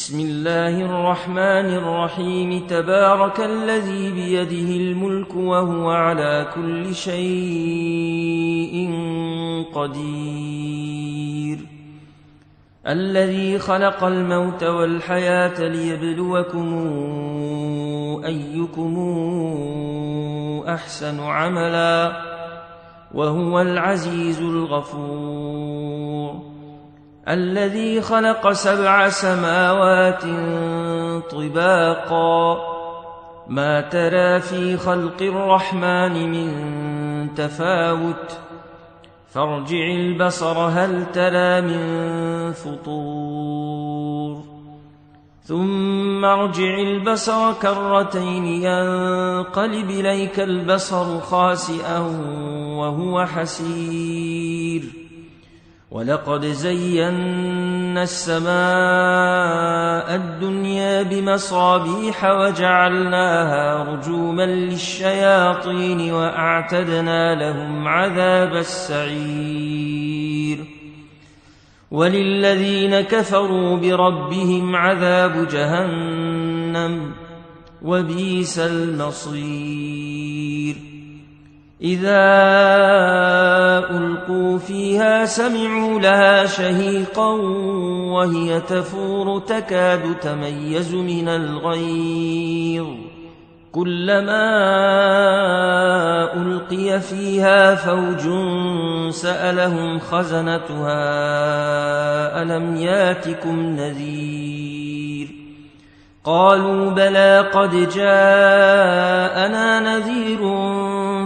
بسم الله الرحمن الرحيم. تبارك الذي بيده الملك وهو على كل شيء قدير، الذي خلق الموت والحياة ليبلوكم أيكم أحسن عملا وهو العزيز الغفور، الذي خلق 7 سماوات طباقا ما ترى في خلق الرحمن من تفاوت فارجع البصر هل ترى من فطور ثم ارجع البصر كرتين ينقلب إليك البصر خاسئا وهو حسير، ولقد زينا السماء الدنيا بمصابيح وجعلناها رجوما للشياطين وأعتدنا لهم عذاب السعير، وللذين كفروا بربهم عذاب جهنم وبئس المصير. إذا ألقوا فيها سمعوا لها شهيقا وهي تفور تكاد تميز من الغيظ، كلما ألقي فيها فوج سألهم خزنتها ألم ياتكم نذير، قالوا بلى قد جاءنا نذير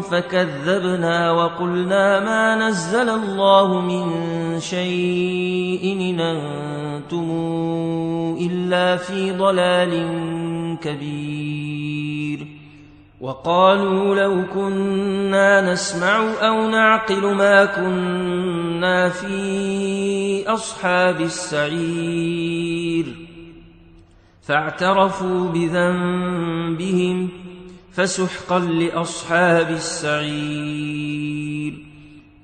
فكذبنا وقلنا ما نزل الله من شيء إن أنتم إلا في ضلال كبير، وقالوا لو كنا نسمع أو نعقل ما كنا في أصحاب السعير، فاعترفوا بذنبهم فسحقا لأصحاب السعير.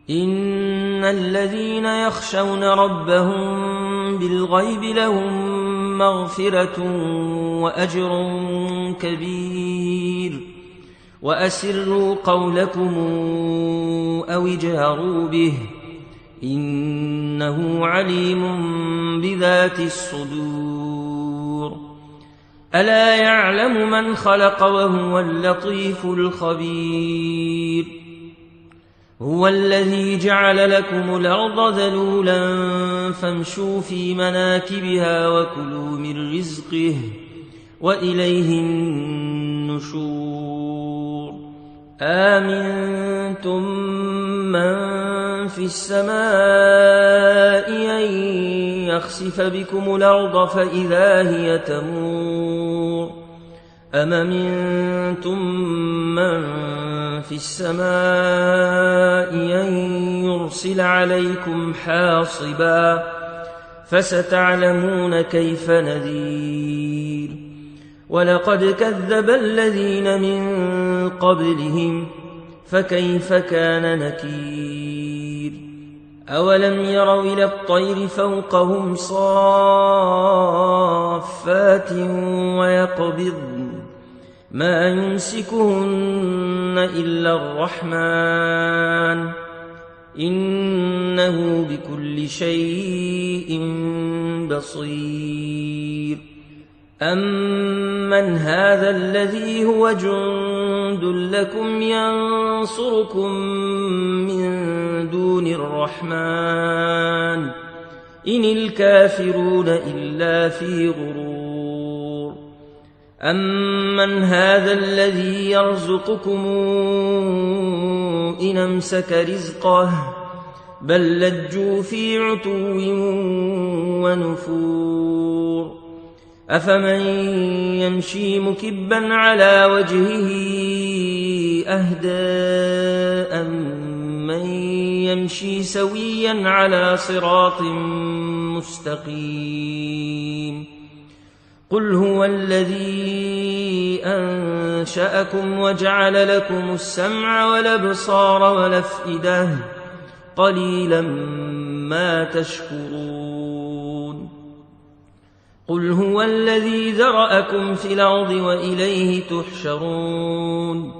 إن الذين يخشون ربهم بالغيب لهم مغفرة وأجر كبير، وأسروا قولكم أو اجهروا به إنه عليم بذات الصدور. ألا يعلم من خلق وهو اللطيف الخبير. هو الذي جعل لكم الأرض ذلولا فامشوا في مناكبها وكلوا من رزقه وإليه النشور. آمنتم من في السماء أن يخسف بكم الأرض فإذا هي تمور، أم أمنتم من في السماء أن يرسل عليكم حاصبا فستعلمون كيف نذير. ولقد كذب الذين من قبلهم فكيف كان نكير. أولم يروا إلى الطير فوقهم صافات ويقبضن ما يمسكهن إلا الرحمن إنه بكل شيء بصير. أمن هذا الذي هو جند لكم ينصركم من دون الرحمن إن الكافرون إلا في غرور. أمن هذا الذي يرزقكم إن أمسك رزقه بل لجوا في عتو ونفور. أفمن يمشي مكبا على وجهه أهدى أمن يمشي سويا على صراط مستقيم. قل هو الذي أنشأكم وجعل لكم السمع والأبصار والأفئدة قليلا ما تشكرون. قل هو الذي ذرأكم في الأرض وإليه تحشرون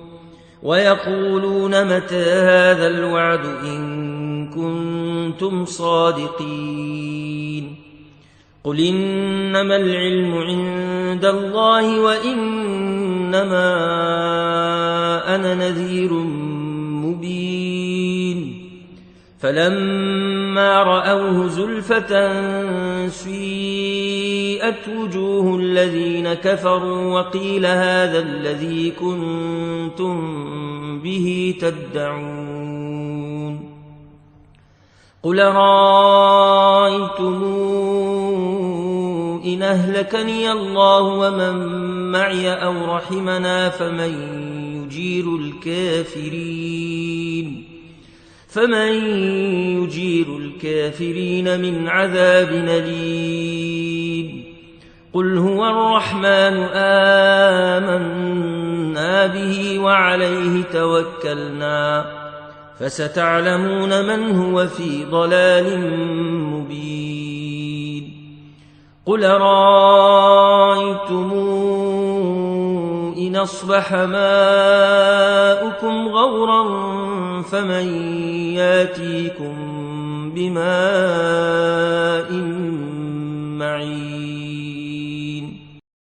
ويقولون متى هذا الوعد إن كنتم صادقين قل إنما العلم عند الله وإنما أنا نذير مبين فلما رأوه زلفة سيئت وجوه الذين كفروا وقيل هذا الذي كنتم به تدعون قل رأيتم إن أهلكني الله ومن معي أو رحمنا فمن يجير الكافرين من عذاب أليم قل هو الرحمن آمنا به وعليه توكلنا فستعلمون من هو في ضلال مبين قل رأيتم إن أصبح ماؤكم غورا فمن ياتيكم بماء معين